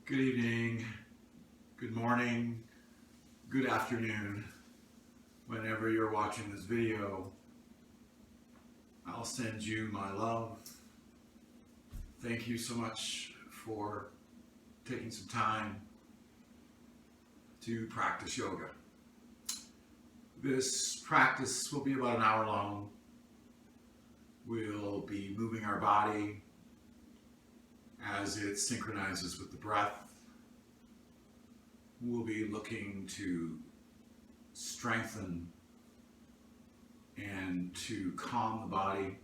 Good evening, good morning, good afternoon. Whenever you're watching this video, I'll send you my love. Thank you so much for taking some time to practice yoga. This practice will be about an hour long. We'll be moving our body as it synchronizes with the breath. We'll be looking to strengthen and to calm the body.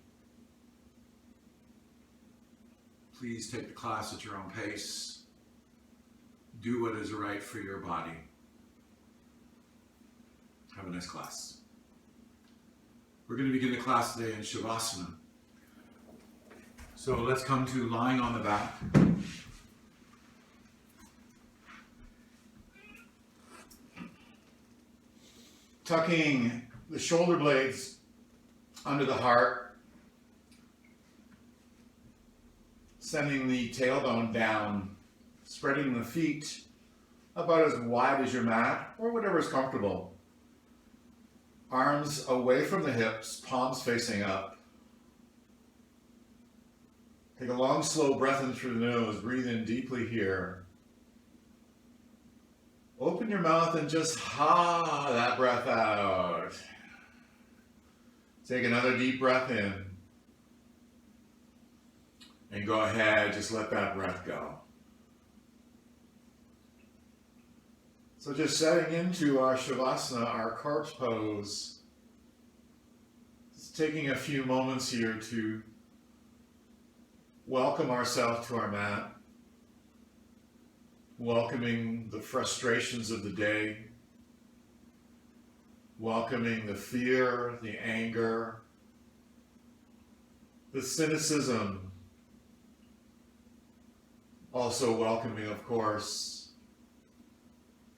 Please take the class at your own pace. Do what is right for your body. Have a nice class. We're going to begin the class today in Shavasana. So let's come to lying on the back. Tucking the shoulder blades under the heart. Sending the tailbone down. Spreading the feet about as wide as your mat or whatever is comfortable. Arms away from the hips, palms facing up. Take a long, slow breath in through the nose. Breathe in deeply here. Open your mouth and just that breath out. Take another deep breath in. And go ahead, just let that breath go. So just setting into our Shavasana, our corpse pose. Just taking a few moments here to welcome ourselves to our mat. Welcoming the frustrations of the day. Welcoming the fear, the anger, the cynicism. Also welcoming, of course,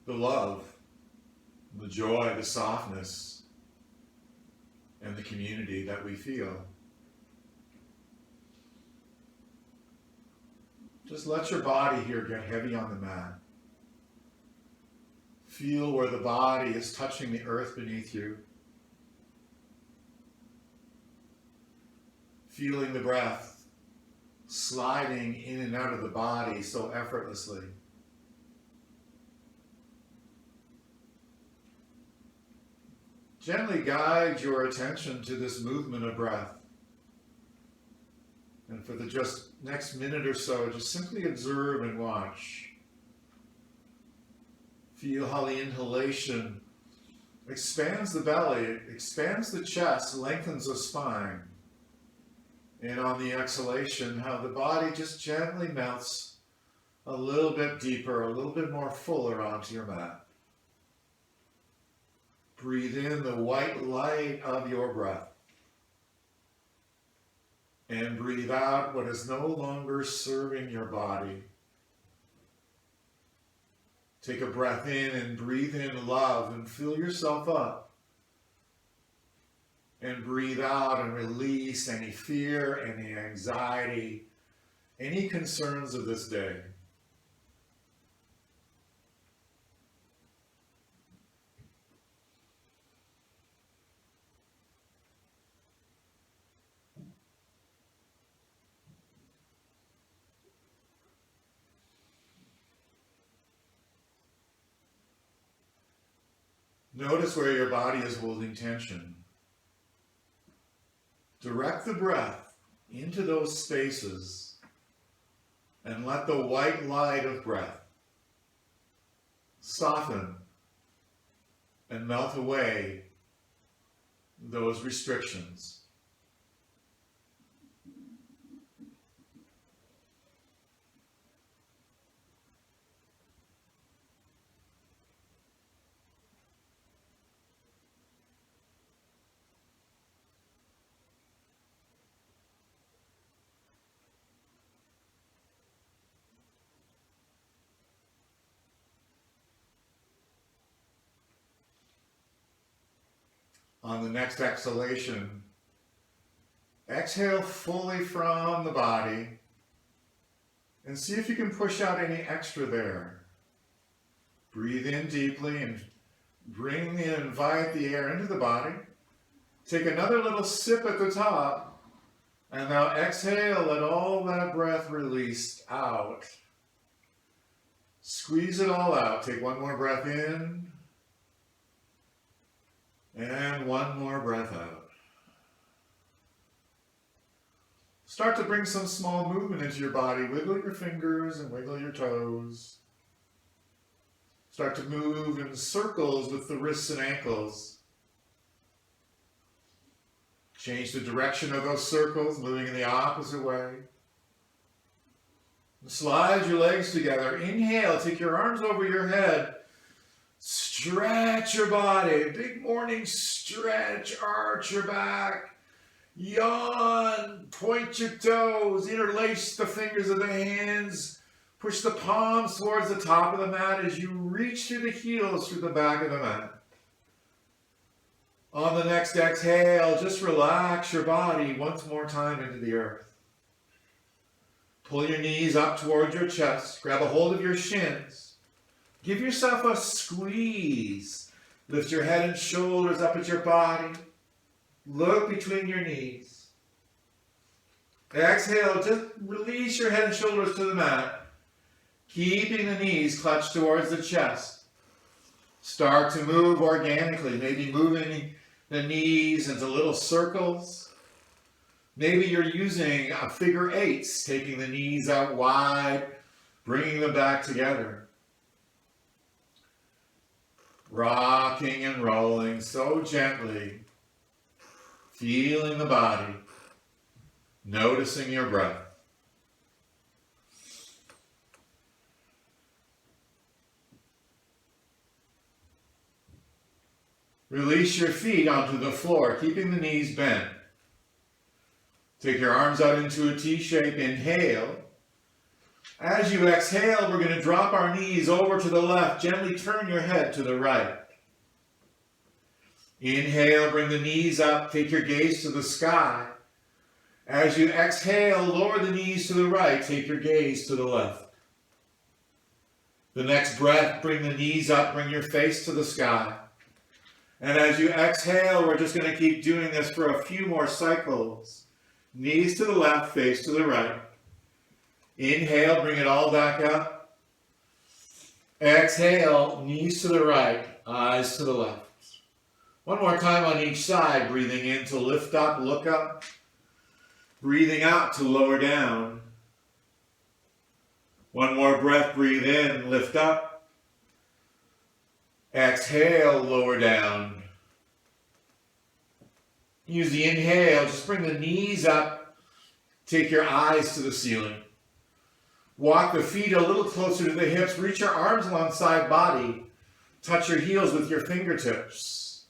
the love, the joy, the softness, and the community that we feel. Just let your body here get heavy on the mat. Feel where the body is touching the earth beneath you. Feeling the breath sliding in and out of the body so effortlessly. Gently guide your attention to this movement of breath. And for the just next minute or so, just simply observe and watch. Feel how the inhalation expands the belly, expands the chest, lengthens the spine. And on the exhalation, how the body just gently melts a little bit deeper, a little bit more fuller onto your mat. Breathe in the white light of your breath. And breathe out what is no longer serving your body. Take a breath in and breathe in love and fill yourself up. And breathe out and release any fear, any anxiety, any concerns of this day. Notice where your body is holding tension. Direct the breath into those spaces and let the white light of breath soften and melt away those restrictions. On the next exhalation, exhale fully from the body And see if you can push out any extra there. Breathe in deeply and invite the air into the body. Take another little sip at the top. And now exhale, let all that breath release out. Squeeze it all out. Take one more breath in. And one more breath out. Start to bring some small movement into your body. Wiggle your fingers and wiggle your toes. Start to move in circles with the wrists and ankles. Change the direction of those circles, moving in the opposite way. Slide your legs together. Inhale, take your arms over your head. Stretch your body. Big morning stretch. Arch your back. Yawn. Point your toes. Interlace the fingers of the hands. Push the palms towards the top of the mat as you reach through the heels through the back of the mat. On the next exhale, just relax your body once more time into the earth. Pull your knees up towards your chest. Grab a hold of your shins. Give yourself a squeeze. Lift your head and shoulders up at your body. Look between your knees. Exhale, just release your head and shoulders to the mat. Keeping the knees clutched towards the chest. Start to move organically, maybe moving the knees into little circles. Maybe you're using a figure eights, taking the knees out wide, bringing them back together. Rocking and rolling so gently, feeling the body, noticing your breath. Release your feet onto the floor, keeping the knees bent. Take your arms out into a T shape. Inhale. As you exhale, we're going to drop our knees over to the left. Gently turn your head to the right. Inhale, bring the knees up. Take your gaze to the sky. As you exhale, lower the knees to the right. Take your gaze to the left. The next breath, bring the knees up. Bring your face to the sky. And as you exhale, we're just going to keep doing this for a few more cycles. Knees to the left, face to the right. Inhale, bring it all back up. Exhale, knees to the right, eyes to the left. One more time on each side, breathing in to lift up, look up. Breathing out to lower down. One more breath, breathe in, lift up. Exhale, lower down. Use the inhale, just bring the knees up. Take your eyes to the ceiling. Walk the feet a little closer to the hips. Reach your arms alongside body. Touch your heels with your fingertips.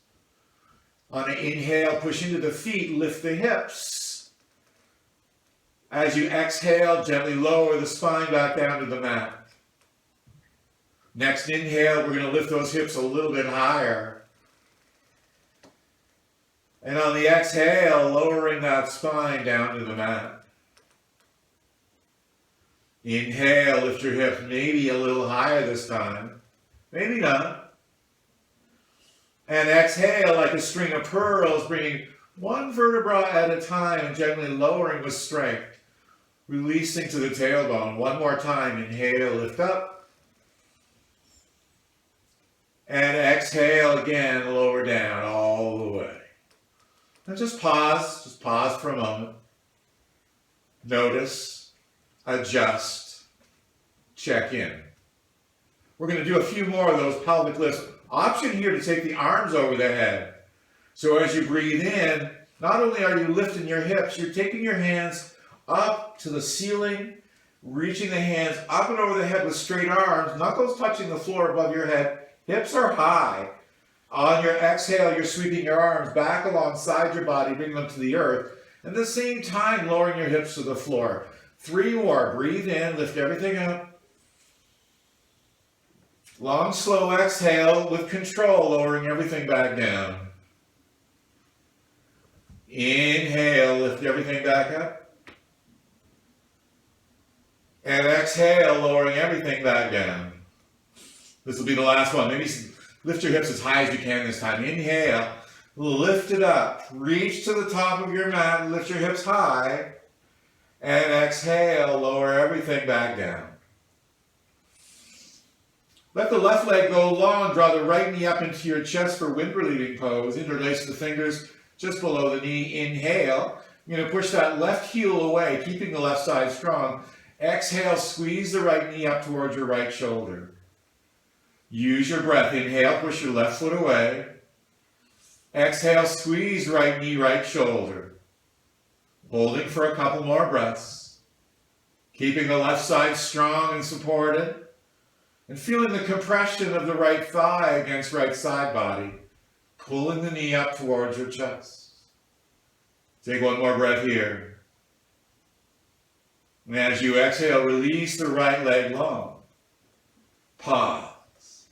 On an inhale, push into the feet, lift the hips. As you exhale, gently lower the spine back down to the mat. Next inhale, we're going to lift those hips a little bit higher. And on the exhale, lowering that spine down to the mat. Inhale, lift your hips maybe a little higher this time. Maybe not. And exhale like a string of pearls, bringing one vertebra at a time and gently lowering with strength. Releasing to the tailbone. One more time. Inhale, lift up. And exhale again, lower down all the way. Now just pause for a moment. Notice, adjust, check in. We're going to do a few more of those pelvic lifts. Option here to take the arms over the head. So as you breathe in, not only are you lifting your hips, you're taking your hands up to the ceiling, reaching the hands up and over the head with straight arms, knuckles touching the floor above your head. Hips are high. On your exhale, you're sweeping your arms back alongside your body, bringing them to the earth. At the same time, lowering your hips to the floor. 3 more. Breathe in, lift everything up. Long, slow exhale with control, lowering everything back down. Inhale, lift everything back up. And exhale, lowering everything back down. This will be the last one. Maybe lift your hips as high as you can this time. Inhale, lift it up. Reach to the top of your mat, lift your hips high. And exhale, lower everything back down. Let the left leg go long. Draw the right knee up into your chest for wind relieving pose. Interlace the fingers just below the knee. Inhale. You're going to push that left heel away, keeping the left side strong. Exhale, squeeze the right knee up towards your right shoulder. Use your breath. Inhale, push your left foot away. Exhale, squeeze right knee, right shoulder. Holding for a couple more breaths. Keeping the left side strong and supported. And feeling the compression of the right thigh against right side body. Pulling the knee up towards your chest. Take one more breath here. And as you exhale, release the right leg long. Pause.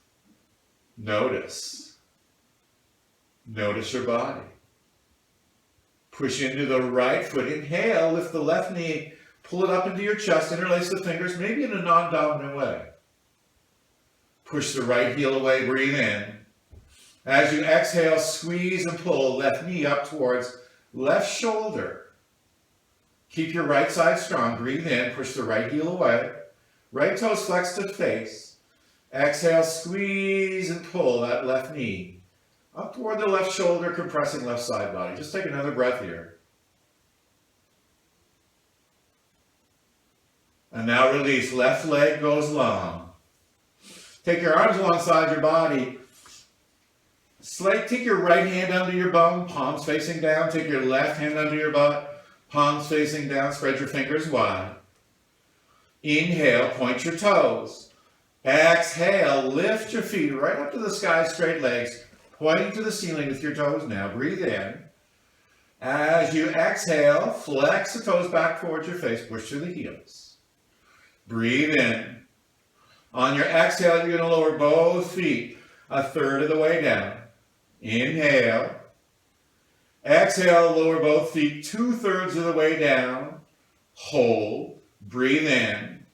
Notice. Notice your body. Push into the right foot. Inhale, lift the left knee, pull it up into your chest, interlace the fingers, maybe in a non-dominant way. Push the right heel away, breathe in. As you exhale, squeeze and pull left knee up towards left shoulder. Keep your right side strong. Breathe in. Push the right heel away. Right toes flex to face. Exhale, squeeze and pull that left knee up toward the left shoulder, compressing left side body. Just take another breath here. And now release. Left leg goes long. Take your arms alongside your body. Take your right hand under your bum, palms facing down. Take your left hand under your butt. Palms facing down, spread your fingers wide. Inhale, point your toes. Exhale, lift your feet right up to the sky, straight legs, pointing to the ceiling with your toes now. Breathe in. As you exhale, flex the toes back towards your face, push through the heels. Breathe in. On your exhale, you're going to lower both feet a third of the way down. Inhale. Exhale, lower both feet 2/3 of the way down. Hold. Breathe in.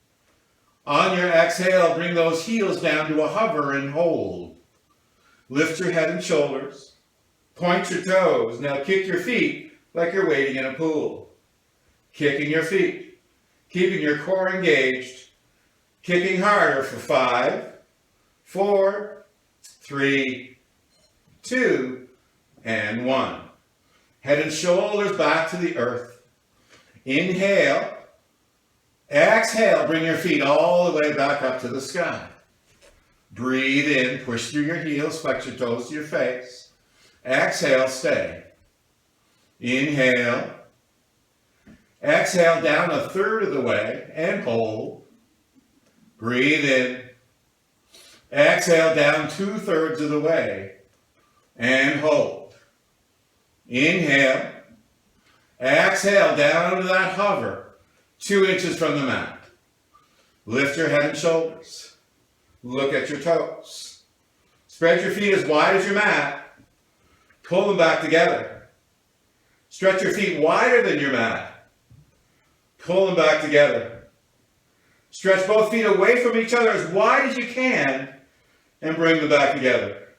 On your exhale, bring those heels down to a hover and hold. Lift your head and shoulders. Point your toes. Now kick your feet like you're wading in a pool. Kicking your feet. Keeping your core engaged. Kicking harder for 5, 4, 3, 2, and 1. Head and shoulders back to the earth. Inhale. Exhale, bring your feet all the way back up to the sky. Breathe in, push through your heels, flex your toes to your face. Exhale, stay. Inhale. Exhale, down a third of the way and hold. Breathe in. Exhale, down 2/3 of the way and hold. Inhale. Exhale, down to that hover, 2 inches from the mat. Lift your head and shoulders. Look at your toes. Spread your feet as wide as your mat. Pull them back together. Stretch your feet wider than your mat. Pull them back together. Stretch both feet away from each other as wide as you can and bring them back together.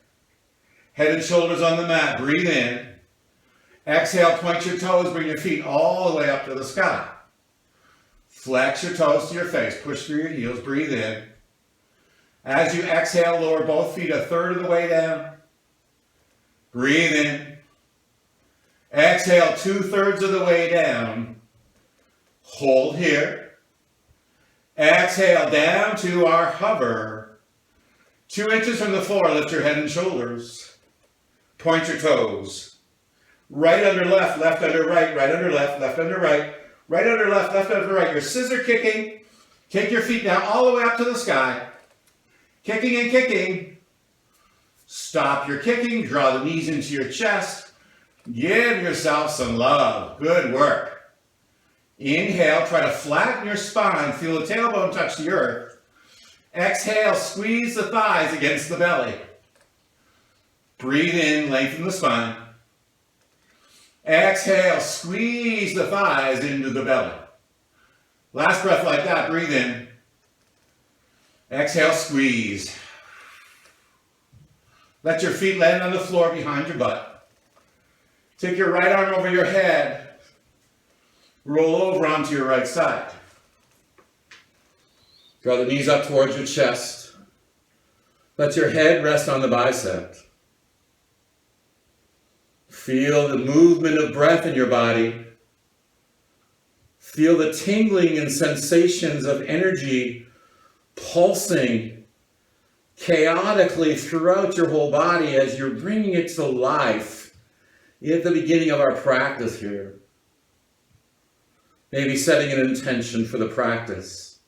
Head and shoulders on the mat. Breathe in. Exhale, point your toes, bring your feet all the way up to the sky. Flex your toes to your face, push through your heels, breathe in. As you exhale, lower both feet a third of the way down. Breathe in. Exhale, 2/3 of the way down. Hold here. Exhale, down to our hover. 2 inches from the floor, lift your head and shoulders. Point your toes. Right under left, left under right, right under left, left under right, right under left, left under right. You're scissor kicking. Take your feet down all the way up to the sky. Kicking and kicking. Stop your kicking. Draw the knees into your chest. Give yourself some love. Good work. Inhale, try to flatten your spine. Feel the tailbone touch the earth. Exhale, squeeze the thighs against the belly. Breathe in, lengthen the spine. Exhale, squeeze the thighs into the belly. Last breath like that, breathe in. Exhale, squeeze. Let your feet land on the floor behind your butt. Take your right arm over your head. Roll over onto your right side. Draw the knees up towards your chest. Let your head rest on the bicep. Feel the movement of breath in your body. Feel the tingling and sensations of energy pulsing chaotically throughout your whole body as you're bringing it to life at the beginning of our practice here. Maybe setting an intention for the practice.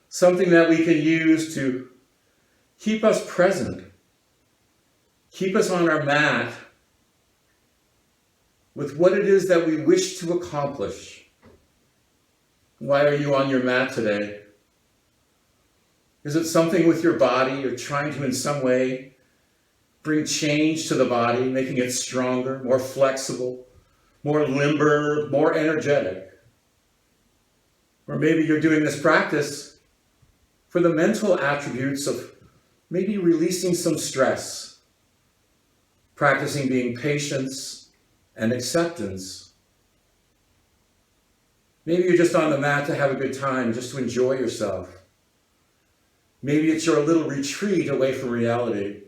Something that we can use to keep us present. Keep us on our mat with what it is that we wish to accomplish. Why are you on your mat today? Is it something with your body you're trying to in some way bring change to the body, making it stronger, more flexible, more limber, more energetic? Or maybe you're doing this practice for the mental attributes of maybe releasing some stress, practicing being patience and acceptance. Maybe you're just on the mat to have a good time, just to enjoy yourself. Maybe it's your little retreat away from reality.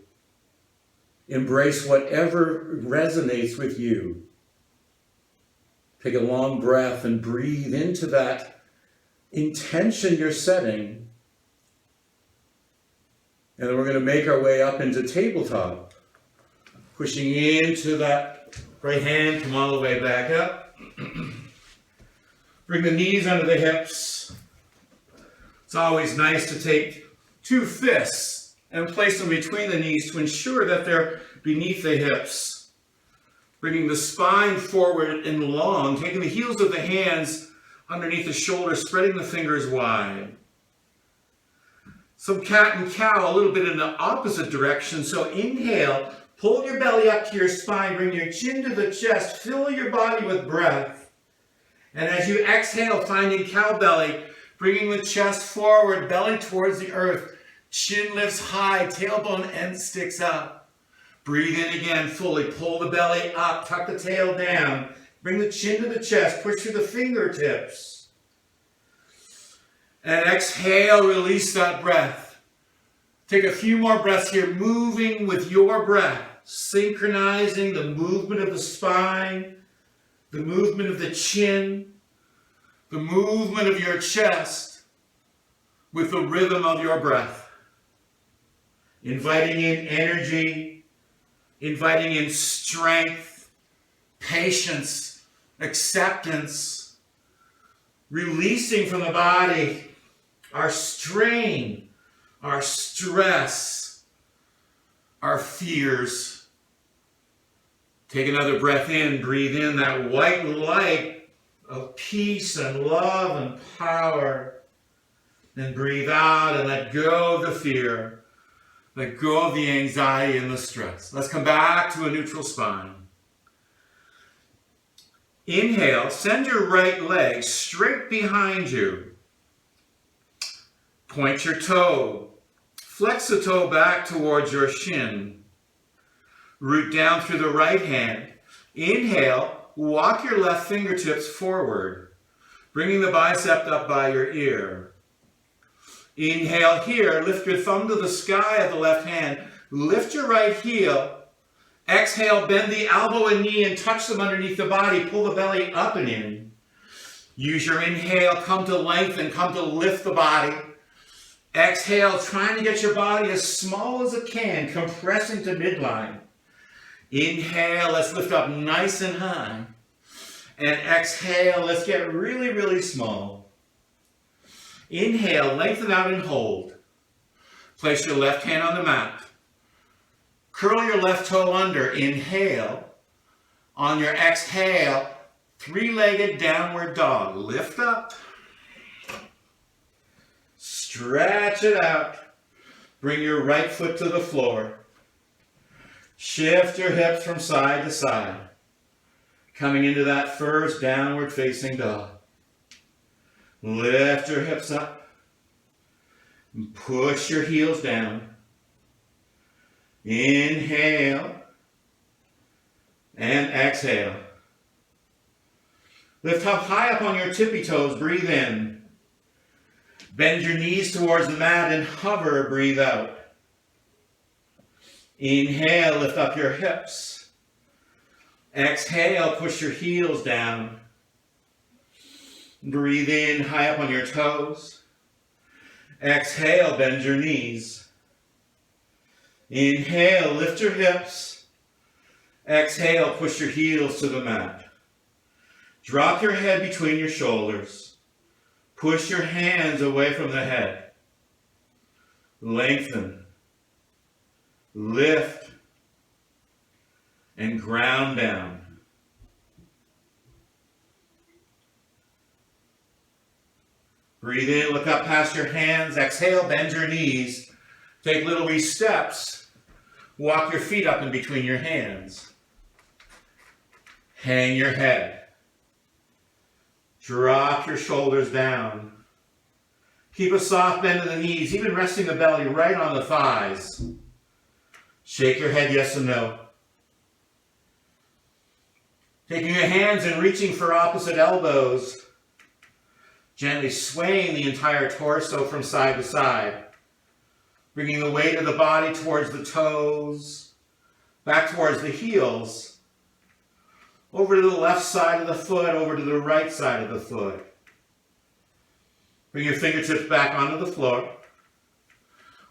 Embrace whatever resonates with you. Take a long breath and breathe into that intention you're setting. And then we're going to make our way up into tabletop. Pushing into that right hand, come all the way back up. Bring the knees under the hips. It's always nice to take two fists and place them between the knees to ensure that they're beneath the hips. Bringing the spine forward and long, taking the heels of the hands underneath the shoulders, spreading the fingers wide. Some cat and cow, a little bit in the opposite direction. So inhale, pull your belly up to your spine, bring your chin to the chest, fill your body with breath. And as you exhale, finding cow belly, bringing the chest forward, belly towards the earth, chin lifts high, tailbone end sticks up. Breathe in again fully, pull the belly up, tuck the tail down, bring the chin to the chest, push through the fingertips. And exhale, release that breath. Take a few more breaths here, moving with your breath, synchronizing the movement of the spine, the movement of the chin, the movement of your chest with the rhythm of your breath. Inviting in energy, inviting in strength, patience, acceptance, releasing from the body our strain, our stress, our fears. Take another breath in, breathe in that white light of peace and love and power. Then breathe out and let go of the fear. Let go of the anxiety and the stress. Let's come back to a neutral spine. Inhale, send your right leg straight behind you. Point your toe. Flex the toe back towards your shin. Root down through the right hand. Inhale, walk your left fingertips forward, bringing the bicep up by your ear. Inhale here, lift your thumb to the sky of the left hand. Lift your right heel. Exhale, bend the elbow and knee and touch them underneath the body. Pull the belly up and in. Use your inhale, come to lengthen, come to lift the body. Exhale, trying to get your body as small as it can, compressing to midline. Inhale, let's lift up nice and high. And exhale, let's get really, really small. Inhale, lengthen out and hold. Place your left hand on the mat. Curl your left toe under. Inhale. On your exhale, three-legged downward dog. Lift up. Stretch it out. Bring your right foot to the floor. Shift your hips from side to side. Coming into that first downward facing dog. Lift your hips up. And push your heels down. Inhale. And exhale. Lift up high up on your tippy toes. Breathe in. Bend your knees towards the mat and hover. Breathe out. Inhale, lift up your hips. Exhale, push your heels down. Breathe in, high up on your toes. Exhale, bend your knees. Inhale, lift your hips. Exhale, push your heels to the mat. Drop your head between your shoulders. Push your hands away from the head. Lengthen. Lift and ground down. Breathe in, look up past your hands. Exhale, bend your knees. Take little wee steps. Walk your feet up in between your hands. Hang your head. Drop your shoulders down. Keep a soft bend of the knees, even resting the belly right on the thighs. Shake your head yes and no. Taking your hands and reaching for opposite elbows. Gently swaying the entire torso from side to side. Bringing the weight of the body towards the toes. Back towards the heels. Over to the left side of the foot, over to the right side of the foot. Bring your fingertips back onto the floor.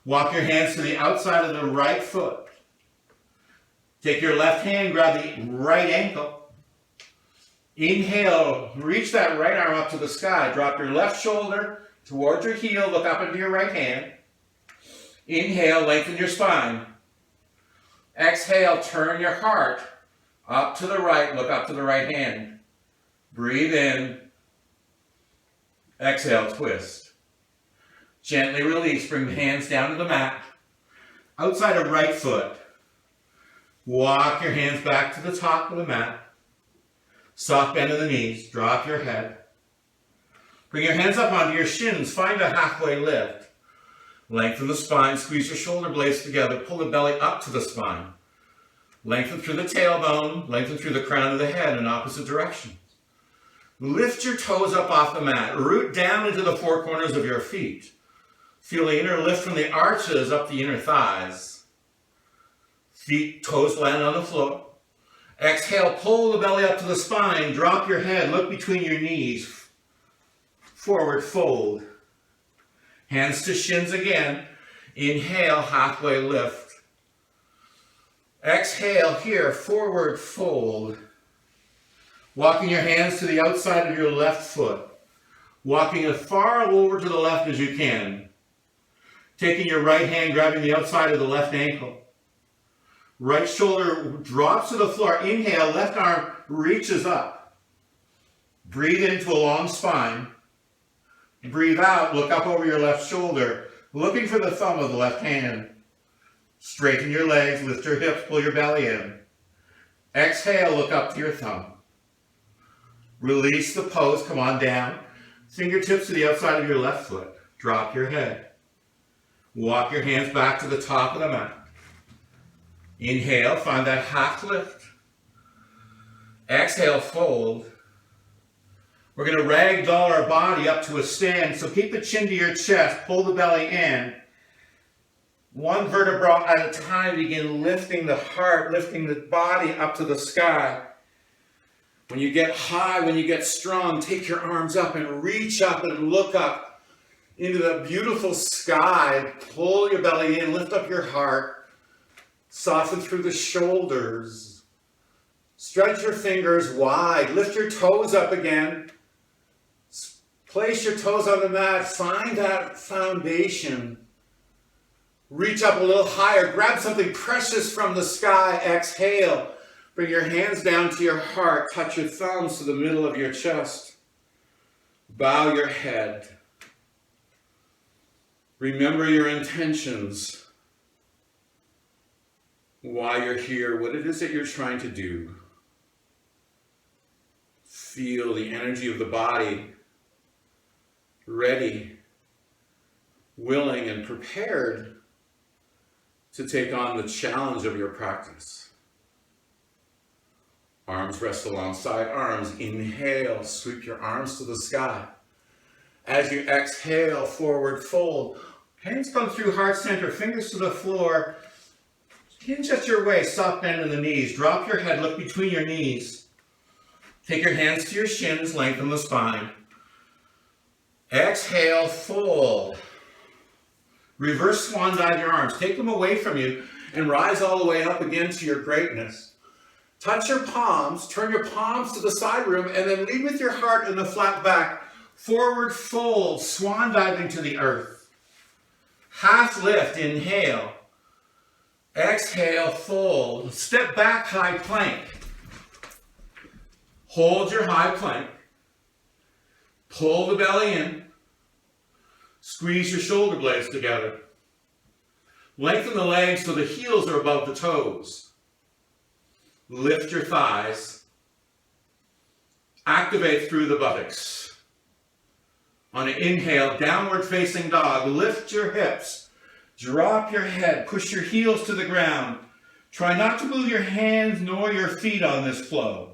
Walk your hands to the outside of the right foot. Take your left hand, grab the right ankle. Inhale, reach that right arm up to the sky. Drop your left shoulder towards your heel, look up into your right hand. Inhale, lengthen your spine. Exhale, turn your heart up to the right, look up to the right hand. Breathe in. Exhale, twist. Gently release, bring the hands down to the mat. Outside of right foot. Walk your hands back to the top of the mat. Soft bend of the knees, drop your head. Bring your hands up onto your shins, find a halfway lift. Lengthen the spine, squeeze your shoulder blades together, pull the belly up to the spine. Lengthen through the tailbone, lengthen through the crown of the head in opposite directions. Lift your toes up off the mat, root down into the four corners of your feet. Feel the inner lift from the arches up the inner thighs. Feet, toes land on the floor. Exhale, pull the belly up to the spine, drop your head, look between your knees. Forward fold. Hands to shins again. Inhale, halfway lift. Exhale here, forward fold. Walking your hands to the outside of your left foot. Walking as far over to the left as you can. Taking your right hand, grabbing the outside of the left ankle. Right shoulder drops to the floor. Inhale, left arm reaches up. Breathe into a long spine. Breathe out, look up over your left shoulder, looking for the thumb of the left hand. Straighten your legs, lift your hips, pull your belly in. Exhale, look up to your thumb. Release the pose, come on down. Fingertips to the outside of your left foot. Drop your head. Walk your hands back to the top of the mat. Inhale, find that half lift. Exhale, fold. We're going to ragdoll our body up to a stand, so keep the chin to your chest, pull the belly in. One vertebra at a time, begin lifting the heart, lifting the body up to the sky. When you get high, when you get strong, take your arms up and reach up and look up into the beautiful sky. Pull your belly in, lift up your heart. Soften through the shoulders. Stretch your fingers wide. Lift your toes up again. Place your toes on the mat. Find that foundation. Reach up a little higher. Grab something precious from the sky. Exhale. Bring your hands down to your heart. Touch your thumbs to the middle of your chest. Bow your head. Remember your intentions. Why you're here, what it is that you're trying to do. Feel the energy of the body ready, willing, and prepared to take on the challenge of your practice. Arms rest alongside arms. Inhale, sweep your arms to the sky. As you exhale, forward fold. Hands come through heart center, fingers to the floor. Hinge at your waist, soft bend in the knees. Drop your head, look between your knees. Take your hands to your shins, lengthen the spine. Exhale, fold. Reverse swan dive your arms. Take them away from you and rise all the way up again to your greatness. Touch your palms, turn your palms to the side room, and then lead with your heart in the flat back. Forward fold, swan diving to the earth. Half lift, inhale. Exhale, fold. Step back, high plank. Hold your high plank. Pull the belly in. Squeeze your shoulder blades together. Lengthen the legs so the heels are above the toes. Lift your thighs. Activate through the buttocks. On an inhale, downward facing dog. Lift your hips. Drop your head. Push your heels to the ground. Try not to move your hands nor your feet on this flow.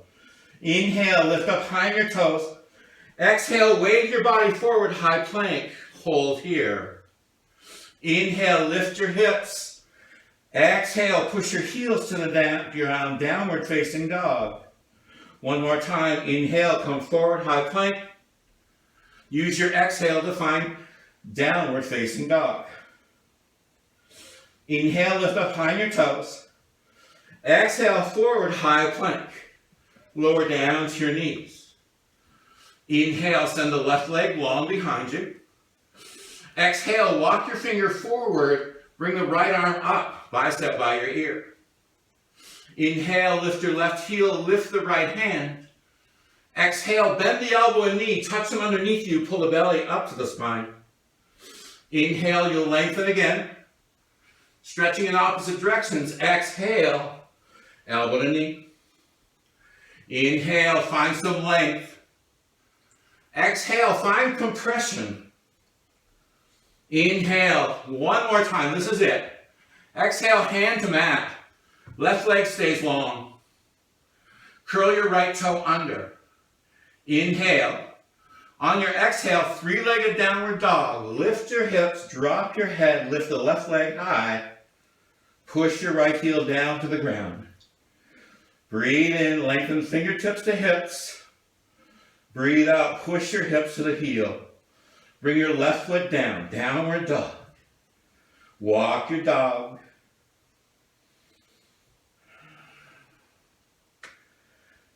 Inhale, lift up high on your toes. Exhale, wave your body forward, high plank. Hold here. Inhale, lift your hips. Exhale, push your heels to the ground, downward facing dog. One more time. Inhale, come forward, high plank. Use your exhale to find downward facing dog. Inhale, lift up high on your toes. Exhale, forward, high plank. Lower down to your knees. Inhale, send the left leg long behind you. Exhale, walk your finger forward. Bring the right arm up, bicep by your ear. Inhale, lift your left heel, lift the right hand. Exhale, bend the elbow and knee, touch them underneath you, pull the belly up to the spine. Inhale, you'll lengthen again. Stretching in opposite directions. Exhale, elbow to knee. Inhale, find some length. Exhale, find compression. Inhale, one more time, this is it. Exhale, hand to mat. Left leg stays long. Curl your right toe under. Inhale. On your exhale, three-legged downward dog. Lift your hips, drop your head, lift the left leg high. Push your right heel down to the ground. Breathe in, lengthen fingertips to hips. Breathe out, push your hips to the heel. Bring your left foot down, downward dog. Walk your dog.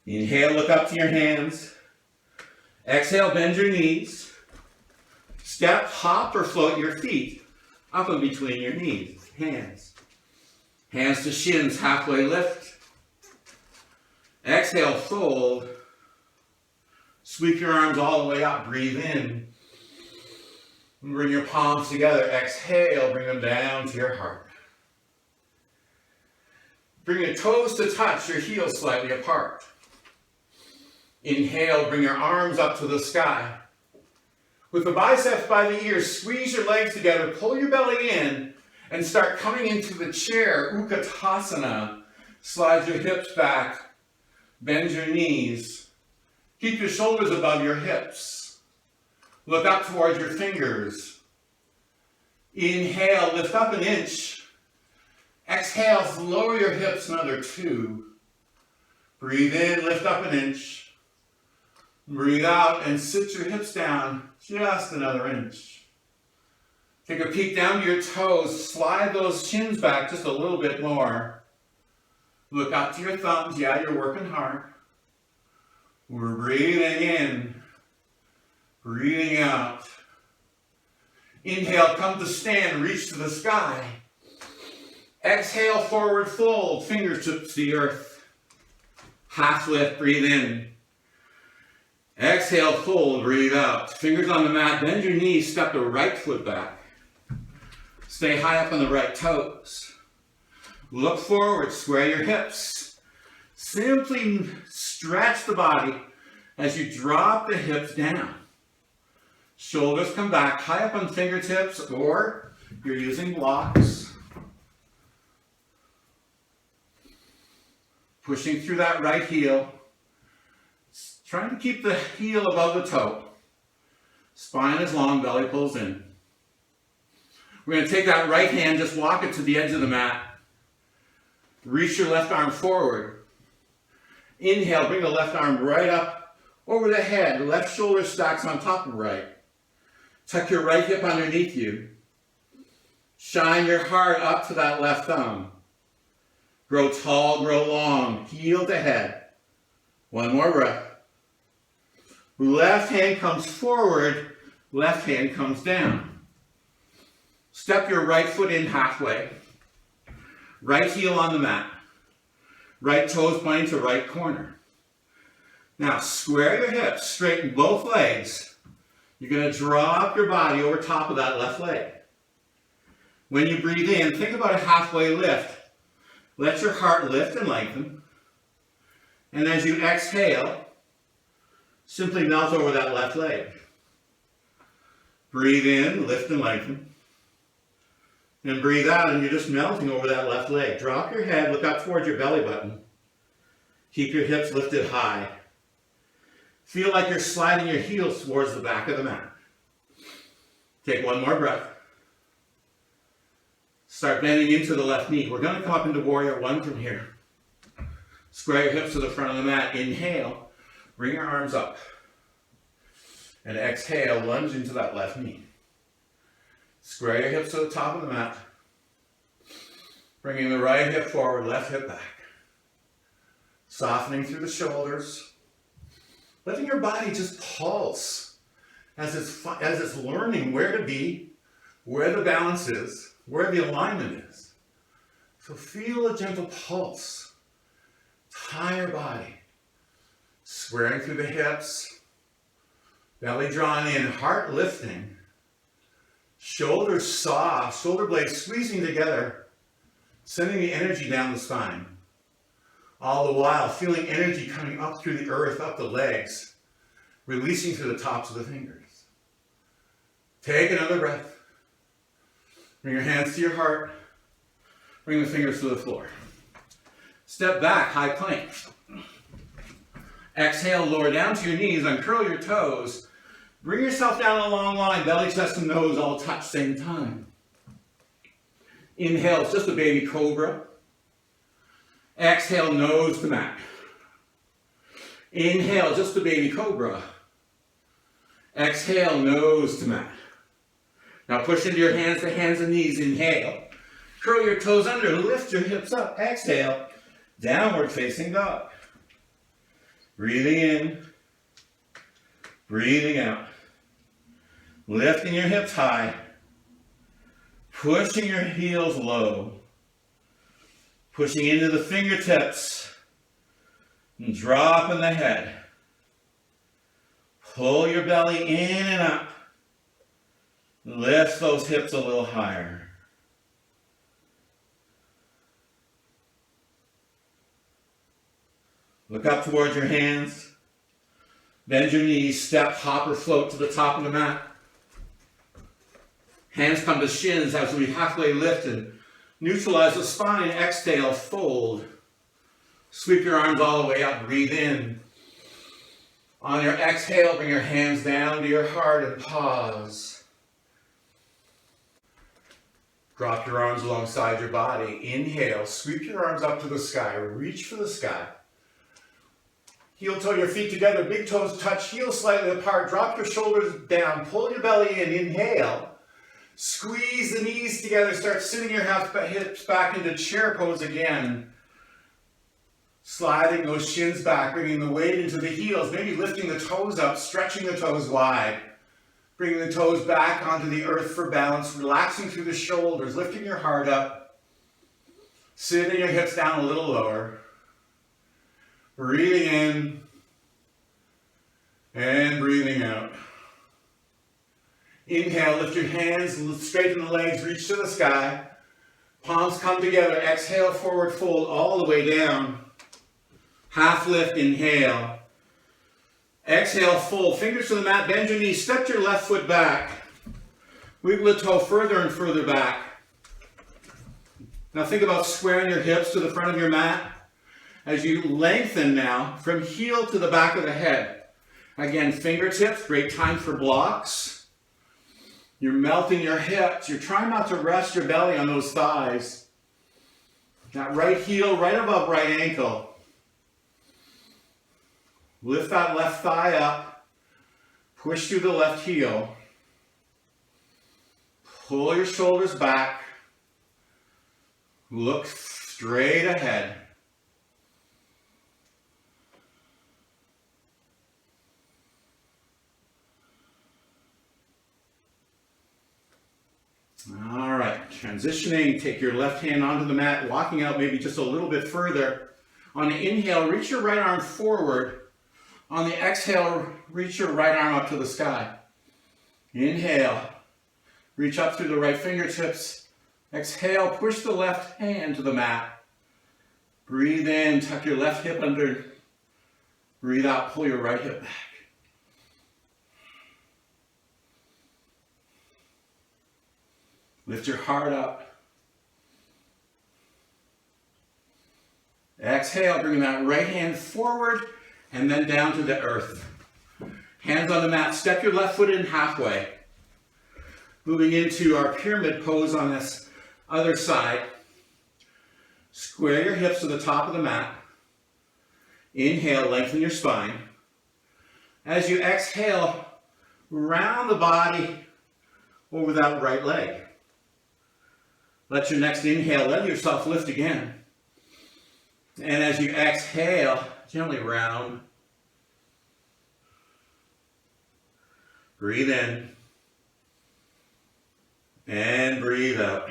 Inhale, look up to your hands. Exhale, bend your knees. Step, hop, or float your feet up in between your knees. Hands. Hands to shins, halfway lift. Exhale, fold. Sweep your arms all the way up. Breathe in. Bring your palms together. Exhale, bring them down to your heart. Bring your toes to touch, your heels slightly apart. Inhale, bring your arms up to the sky. With the biceps by the ears, squeeze your legs together, pull your belly in, and start coming into the chair, Utkatasana. Slide your hips back, bend your knees. Keep your shoulders above your hips. Look up towards your fingers. Inhale, lift up an inch. Exhale, lower your hips another 2. Breathe in, lift up an inch. Breathe out and sit your hips down just another inch. Take a peek down to your toes. Slide those shins back just a little bit more. Look up to your thumbs. Yeah, you're working hard. We're breathing in. Breathing out. Inhale, come to stand. Reach to the sky. Exhale, forward fold. Fingertips to the earth. Half lift. Breathe in. Exhale, fold, breathe out. Fingers on the mat, bend your knees, step the right foot back. Stay high up on the right toes. Look forward, square your hips. Simply stretch the body as you drop the hips down. Shoulders come back, high up on fingertips, or you're using blocks. Pushing through that right heel. Trying to keep the heel above the toe. Spine is long, belly pulls in. We're going to take that right hand, just walk it to the edge of the mat. Reach your left arm forward. Inhale, bring the left arm right up over the head. Left shoulder stacks on top of right. Tuck your right hip underneath you. Shine your heart up to that left thumb. Grow tall, grow long, heel to head. One more breath. Left hand comes forward, left hand comes down. Step your right foot in halfway. Right heel on the mat. Right toes pointing to right corner. Now square your hips, straighten both legs. You're going to draw up your body over top of that left leg. When you breathe in, think about a halfway lift. Let your heart lift and lengthen. And as you exhale, simply melt over that left leg. Breathe in, lift and lengthen. And breathe out, and you're just melting over that left leg. Drop your head, look up towards your belly button. Keep your hips lifted high. Feel like you're sliding your heels towards the back of the mat. Take one more breath. Start bending into the left knee. We're going to come up into warrior one from here. Square your hips to the front of the mat. Inhale, bring your arms up. And exhale, lunge into that left knee. Square your hips to the top of the mat. Bringing the right hip forward, left hip back. Softening through the shoulders. Letting your body just pulse as it's learning where to be, where the balance is, where the alignment is. So feel a gentle pulse. Tie your body. Squaring through the hips. Belly drawn in, heart lifting. Shoulders soft, shoulder blades squeezing together, sending the energy down the spine. All the while, feeling energy coming up through the earth, up the legs, releasing to the tops of the fingers. Take another breath. Bring your hands to your heart. Bring the fingers to the floor. Step back, high plank. Exhale, lower down to your knees, uncurl your toes. Bring yourself down a long line, belly, chest, and nose all touch same time. Inhale, it's just a baby cobra. Exhale, nose to mat. Inhale, just a baby cobra. Exhale, nose to mat. Now push into your hands to hands and knees. Inhale. Curl your toes under, lift your hips up. Exhale, downward facing dog. Breathing in, breathing out. Lifting your hips high. Pushing your heels low. Pushing into the fingertips. And dropping the head. Pull your belly in and up. Lift those hips a little higher. Look up towards your hands. Bend your knees, step, hop, or float to the top of the mat. Hands come to shins as we halfway lift and neutralize the spine. Exhale, fold. Sweep your arms all the way up, breathe in. On your exhale, bring your hands down to your heart and pause. Drop your arms alongside your body. Inhale, sweep your arms up to the sky, reach for the sky. Heel toe your feet together, big toes touch, heels slightly apart. Drop your shoulders down, pull your belly in, inhale. Squeeze the knees together, start sitting your hips back into chair pose again. Sliding those shins back, bringing the weight into the heels, maybe lifting the toes up, stretching the toes wide. Bringing the toes back onto the earth for balance, relaxing through the shoulders, lifting your heart up. Sitting your hips down a little lower. Breathing in and breathing out. Inhale, lift your hands, straighten the legs, reach to the sky. Palms come together, exhale, forward fold all the way down. Half lift, inhale. Exhale, fold. Fingers to the mat, bend your knees, step your left foot back. Wiggle the toe further and further back. Now think about squaring your hips to the front of your mat as you lengthen now from heel to the back of the head. Again, fingertips, great time for blocks. You're melting your hips. You're trying not to rest your belly on those thighs. That right heel right above right ankle. Lift that left thigh up. Push through the left heel. Pull your shoulders back. Look straight ahead. All right, transitioning, take your left hand onto the mat, walking out maybe just a little bit further. On the inhale, reach your right arm forward. On the exhale, reach your right arm up to the sky. Inhale, reach up through the right fingertips. Exhale, push the left hand to the mat. Breathe in, tuck your left hip under. Breathe out, pull your right hip back. Lift your heart up. Exhale, bring that right hand forward and then down to the earth. Hands on the mat, step your left foot in halfway. Moving into our pyramid pose on this other side. Square your hips to the top of the mat. Inhale, lengthen your spine. As you exhale, round the body over that right leg. Let your next inhale, let yourself lift again. And as you exhale, gently round. Breathe in. And breathe out.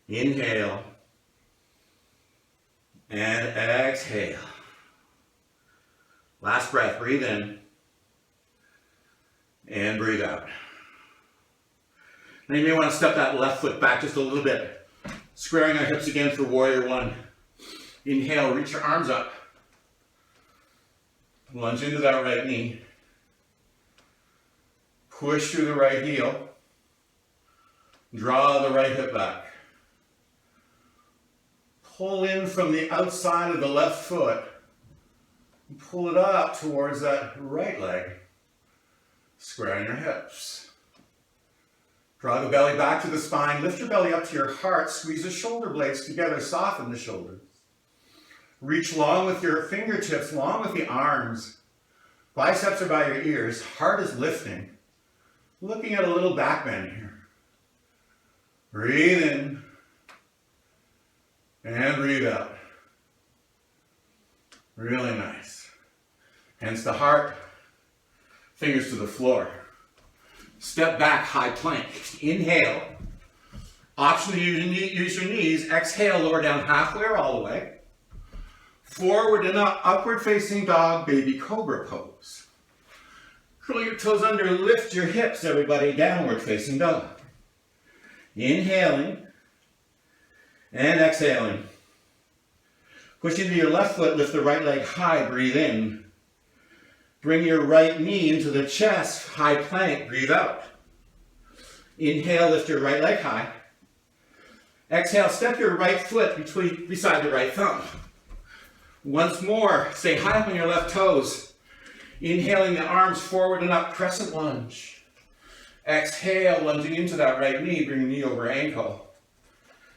Inhale. And exhale. Last breath, breathe in. And breathe out. Now you may want to step that left foot back just a little bit. Squaring our hips again for warrior one. Inhale, reach your arms up. Lunge into that right knee. Push through the right heel. Draw the right hip back. Pull in from the outside of the left foot. And pull it up towards that right leg. Squaring your hips. Draw the belly back to the spine. Lift your belly up to your heart. Squeeze the shoulder blades together. Soften the shoulders. Reach long with your fingertips, long with the arms. Biceps are by your ears. Heart is lifting. Looking at a little back bend here. Breathe in. And breathe out. Really nice. Hands to heart. Fingers to the floor. Step back, high plank. Inhale. Option to use your knees. Exhale, lower down halfway or all the way. Forward and up, upward facing dog, baby cobra pose. Curl your toes under, lift your hips, everybody, downward facing dog. Inhaling and exhaling. Push into your left foot, lift the right leg high, breathe in. Bring your right knee into the chest, high plank, breathe out. Inhale, lift your right leg high. Exhale, step your right foot beside the right thumb. Once more, stay high up on your left toes. Inhaling the arms forward and up, crescent lunge. Exhale, lunging into that right knee, bring knee over ankle.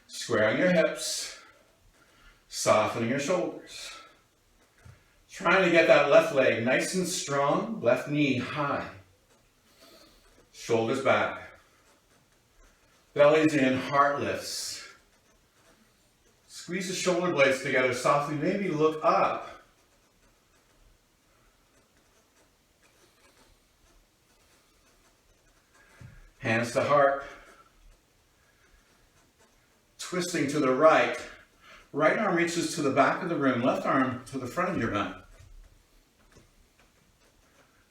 Squaring your hips, softening your shoulders. Trying to get that left leg nice and strong, left knee high. Shoulders back. Belly's in, heart lifts. Squeeze the shoulder blades together softly, maybe look up. Hands to heart. Twisting to the right. Right arm reaches to the back of the room, left arm to the front of your mat.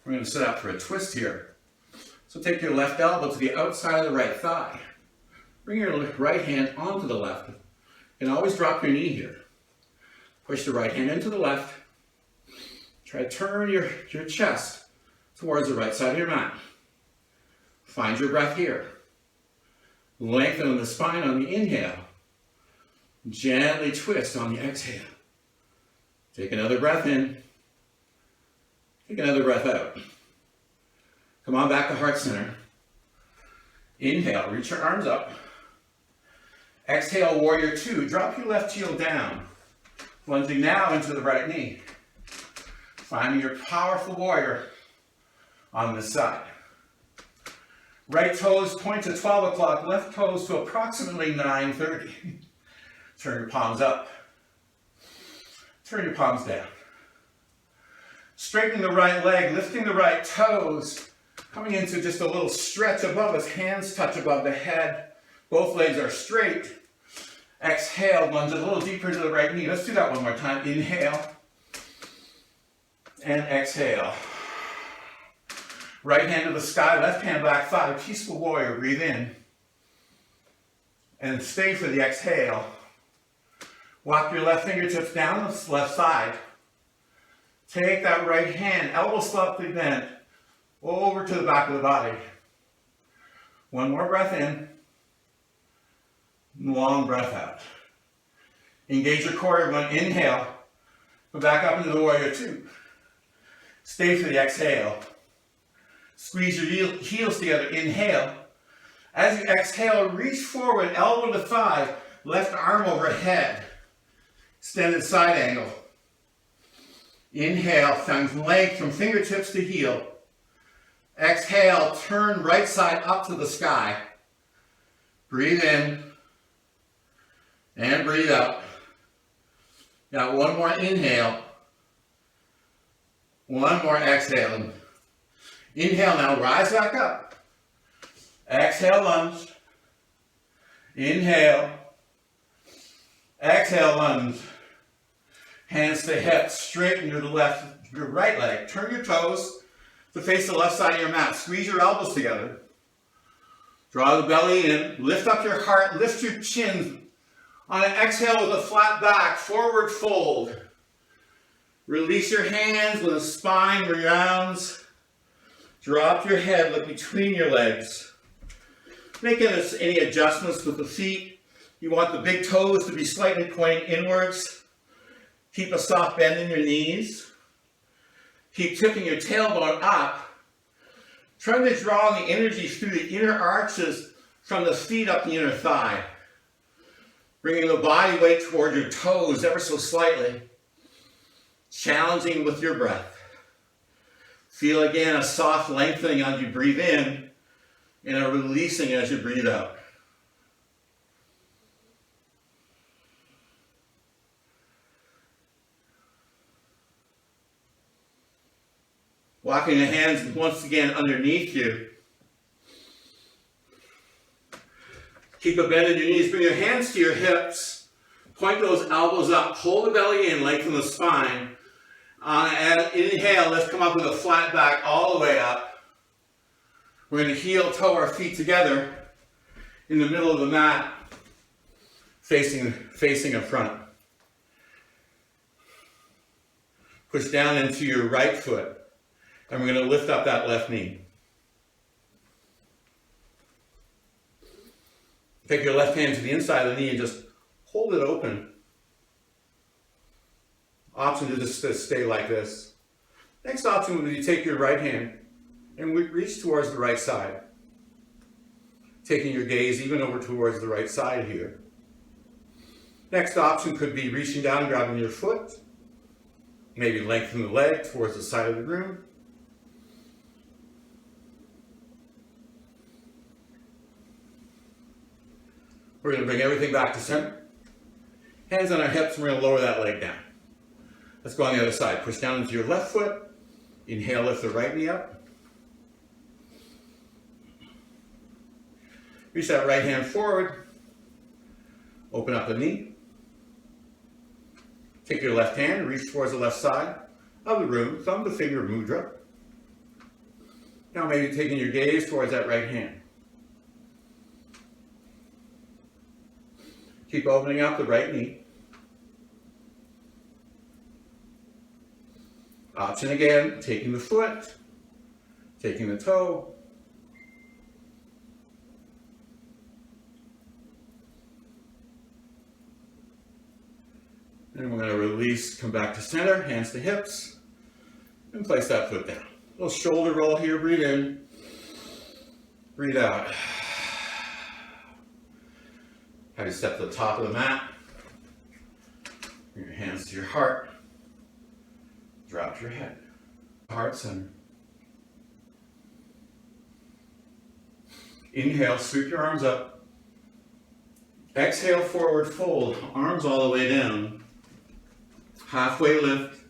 We're going to set up for a twist here. So take your left elbow to the outside of the right thigh. Bring your right hand onto the left. And always drop your knee here. Push the right hand into the left. Try to turn your chest towards the right side of your mat. Find your breath here. Lengthen the spine on the inhale. Gently twist on the exhale. Take another breath in. Take another breath out. Come on back to heart center. Inhale, reach your arms up. Exhale, warrior two. Drop your left heel down. Lunging now into the right knee. Finding your powerful warrior on this side. Right toes point to 12 o'clock, left toes to approximately 9:30. Turn your palms up. Turn your palms down. Straightening the right leg, lifting the right toes, coming into just a little stretch above us, hands touch above the head. Both legs are straight. Exhale, lunge a little deeper to the right knee. Let's do that one more time. Inhale and exhale. Right hand to the sky, left hand back thigh, peaceful warrior. Breathe in and stay for the exhale. Walk your left fingertips down the left side. Take that right hand, elbow slightly bent, over to the back of the body. One more breath in. Long breath out. Engage your core, everyone. Inhale. Go back up into the warrior two. Stay for the exhale. Squeeze your heels together. Inhale. As you exhale, reach forward, elbow to thigh, left arm overhead. Extended side angle. Inhale, find length from fingertips to heel. Exhale, turn right side up to the sky. Breathe in and breathe out. Now one more inhale. One more exhale. Inhale now, rise back up. Exhale, lunge. Inhale. Exhale, lunge. Hands to hips, straighten your right leg. Turn your toes to face the left side of your mat. Squeeze your elbows together. Draw the belly in. Lift up your heart. Lift your chin. On an exhale with a flat back, forward fold. Release your hands when the spine rounds. Drop your head, look between your legs. Make any adjustments with the feet. You want the big toes to be slightly pointing inwards. Keep a soft bend in your knees. Keep tipping your tailbone up. Try to draw the energy through the inner arches from the feet up the inner thigh. Bringing the body weight toward your toes ever so slightly. Challenging with your breath. Feel again a soft lengthening as you breathe in and a releasing as you breathe out. Walking the hands once again underneath you. Keep a bend in your knees. Bring your hands to your hips. Point those elbows up. Pull the belly in, lengthen the spine. Inhale, let's come up with a flat back all the way up. We're going to heel toe our feet together in the middle of the mat, facing up front. Push down into your right foot, and we're going to lift up that left knee. Take your left hand to the inside of the knee and just hold it open. Option to just stay like this. Next option would be take your right hand and reach towards the right side. Taking your gaze even over towards the right side here. Next option could be reaching down and grabbing your foot. Maybe lengthen the leg towards the side of the room. We're going to bring everything back to center. Hands on our hips, and we're going to lower that leg down. Let's go on the other side. Push down into your left foot. Inhale, lift the right knee up. Reach that right hand forward. Open up the knee. Take your left hand and reach towards the left side of the room. Thumb to finger mudra. Now maybe taking your gaze towards that right hand. Keep opening up the right knee. Option again, taking the foot, taking the toe. And we're going to release, come back to center, hands to hips, and place that foot down. Little shoulder roll here, breathe in, breathe out. Have you step to the top of the mat, bring your hands to your heart, drop your head, heart center. Inhale, sweep your arms up. Exhale, forward fold, arms all the way down. Halfway lift.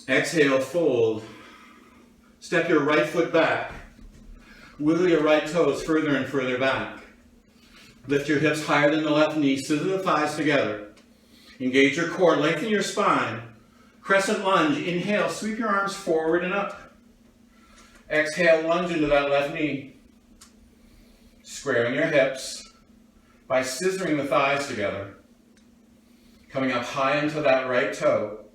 Exhale, fold. Step your right foot back. Wiggle your right toes further and further back. Lift your hips higher than the left knee. Scissor the thighs together. Engage your core. Lengthen your spine. Crescent lunge. Inhale. Sweep your arms forward and up. Exhale. Lunge into that left knee. Squaring your hips by scissoring the thighs together. Coming up high into that right toe.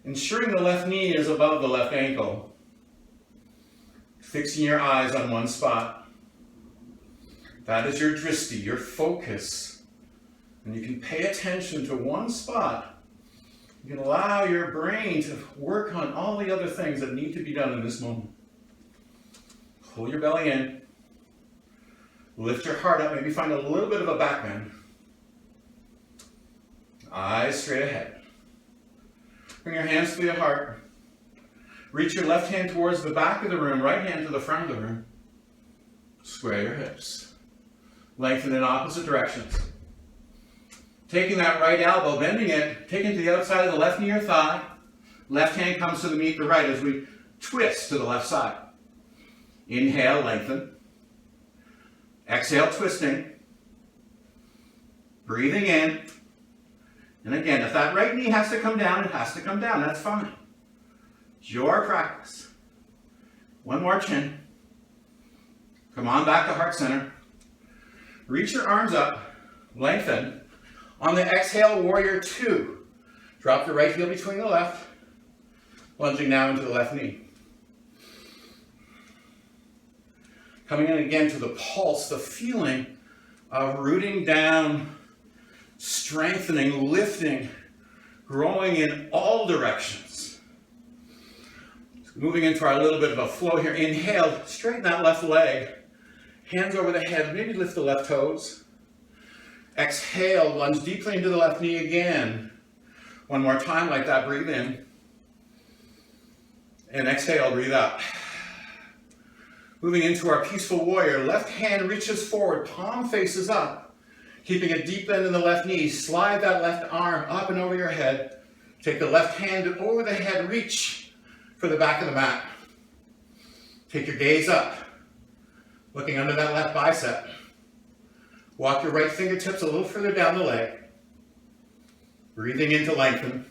Ensuring the left knee is above the left ankle. Fixing your eyes on one spot. That is your drishti, your focus. And you can pay attention to one spot. You can allow your brain to work on all the other things that need to be done in this moment. Pull your belly in. Lift your heart up. Maybe find a little bit of a back bend. Eyes straight ahead. Bring your hands to your heart. Reach your left hand towards the back of the room, right hand to the front of the room. Square your hips. Lengthen in opposite directions. Taking that right elbow, bending it, take it to the outside of the left knee or thigh. Left hand comes to the meet the right as we twist to the left side. Inhale, lengthen. Exhale, twisting. Breathing in. And again, if that right knee has to come down, it has to come down. That's fine. It's your practice. One more chin. Come on back to heart center. Reach your arms up. Lengthen. On the exhale, warrior two. Drop the right heel between the left. Lunging now into the left knee. Coming in again to the pulse, the feeling of rooting down, strengthening, lifting, growing in all directions. Moving into our little bit of a flow here. Inhale, straighten that left leg. Hands over the head, maybe lift the left toes. Exhale, lunge deeply into the left knee again. One more time like that, breathe in. And exhale, breathe out. Moving into our peaceful warrior, left hand reaches forward, palm faces up. Keeping a deep bend in the left knee, slide that left arm up and over your head. Take the left hand over the head, reach for the back of the mat. Take your gaze up, looking under that left bicep. Walk your right fingertips a little further down the leg. Breathing in to lengthen.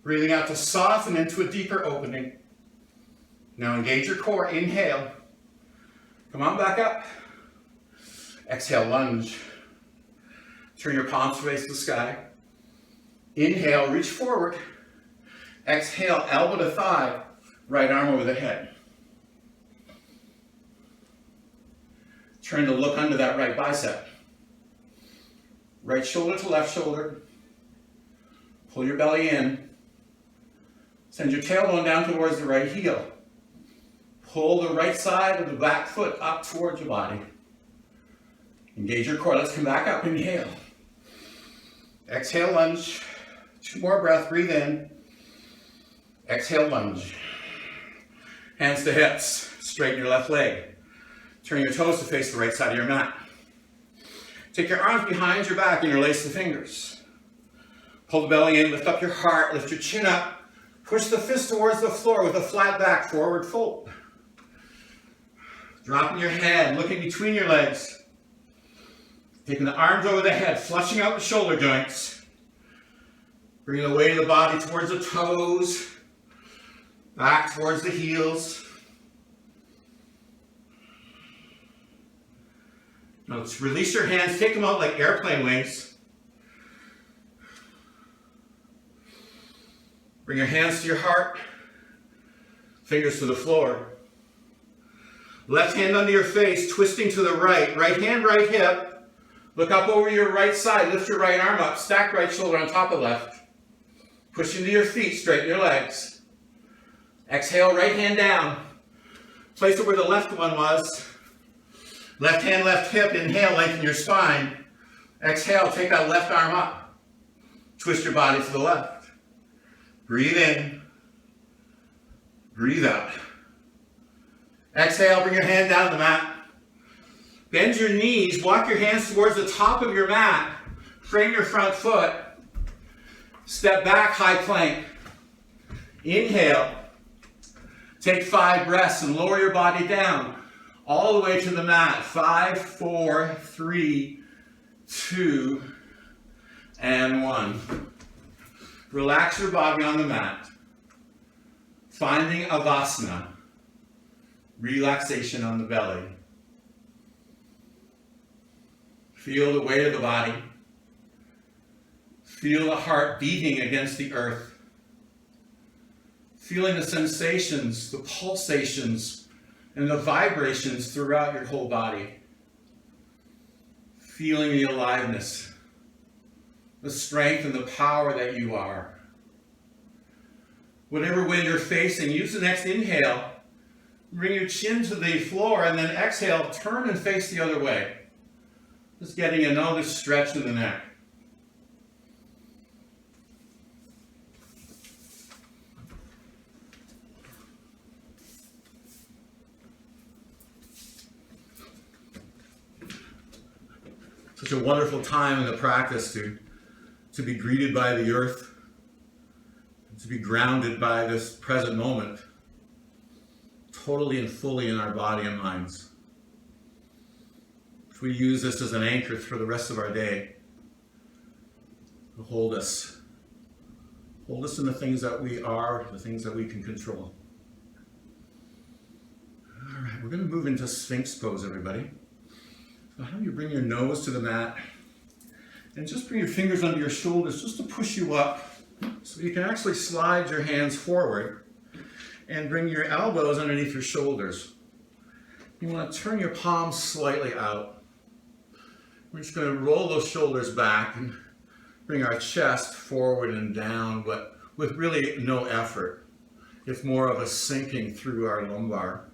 Breathing out to soften into a deeper opening. Now engage your core. Inhale. Come on back up. Exhale, lunge. Turn your palms to face the sky. Inhale, reach forward. Exhale, elbow to thigh. Right arm over the head. Turn to look under that right bicep. Right shoulder to left shoulder. Pull your belly in. Send your tailbone down towards the right heel. Pull the right side of the back foot up towards your body. Engage your core. Let's come back up. Inhale. Exhale, lunge. 2 more breaths. Breathe in. Exhale, lunge. Hands to hips. Straighten your left leg. Turn your toes to face the right side of your mat. Take your arms behind your back and interlace the fingers. Pull the belly in. Lift up your heart. Lift your chin up. Push the fist towards the floor with a flat back. Forward fold. Dropping your head. Looking between your legs. Taking the arms over the head, flushing out the shoulder joints. Bringing the weight of the body towards the toes, back towards the heels. Now let's release your hands, take them out like airplane wings. Bring your hands to your heart, fingers to the floor. Left hand under your face, twisting to the right. Right hand, right hip. Look up over your right side, lift your right arm up, stack right shoulder on top of left. Push into your feet, straighten your legs. Exhale, right hand down. Place it where the left one was. Left hand, left hip, inhale, lengthen your spine. Exhale, take that left arm up. Twist your body to the left. Breathe in. Breathe out. Exhale, bring your hand down to the mat. Bend your knees, walk your hands towards the top of your mat. Frame your front foot. Step back, high plank. Inhale. Take 5 breaths and lower your body down all the way to the mat. 5, 4, 3, 2, and 1. Relax your body on the mat. Finding Avasana. Relaxation on the belly. Feel the weight of the body. Feel the heart beating against the earth. Feeling the sensations, the pulsations, and the vibrations throughout your whole body. Feeling the aliveness, the strength and the power that you are. Whatever way you're facing, use the next inhale. Bring your chin to the floor and then exhale, turn and face the other way. Just getting another stretch in the neck. Such a wonderful time in the practice to be greeted by the earth, to be grounded by this present moment, totally and fully in our body and minds. If we use this as an anchor for the rest of our day, to hold us in the things that we are, the things that we can control. All right, we're going to move into Sphinx Pose, everybody. So how do you bring your nose to the mat and just bring your fingers under your shoulders just to push you up so you can actually slide your hands forward and bring your elbows underneath your shoulders. You want to turn your palms slightly out. We're just going to roll those shoulders back and bring our chest forward and down, but with really no effort. It's more of a sinking through our lumbar.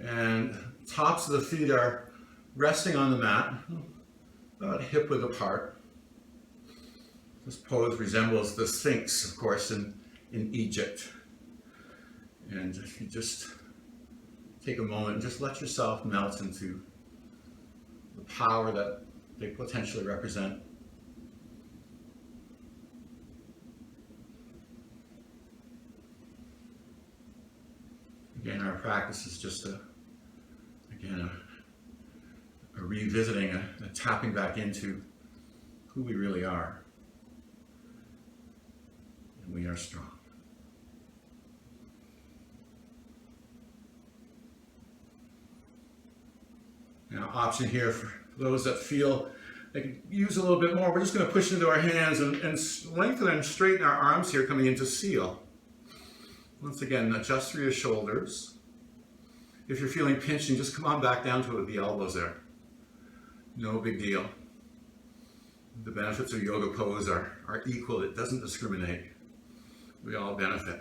And tops of the feet are resting on the mat, about hip width apart. This pose resembles the Sphinx, of course, in Egypt. And if you just take a moment and just let yourself melt into the power that they potentially represent. Again, our practice is just a revisiting, a tapping back into who we really are. And we are strong. Now, option here for those that feel they could use a little bit more, we're just going to push into our hands and lengthen and straighten our arms here coming into seal. Once again, adjust through your shoulders. If you're feeling pinching, just come on back down to the elbows there. No big deal. The benefits of yoga pose are equal. It doesn't discriminate. We all benefit,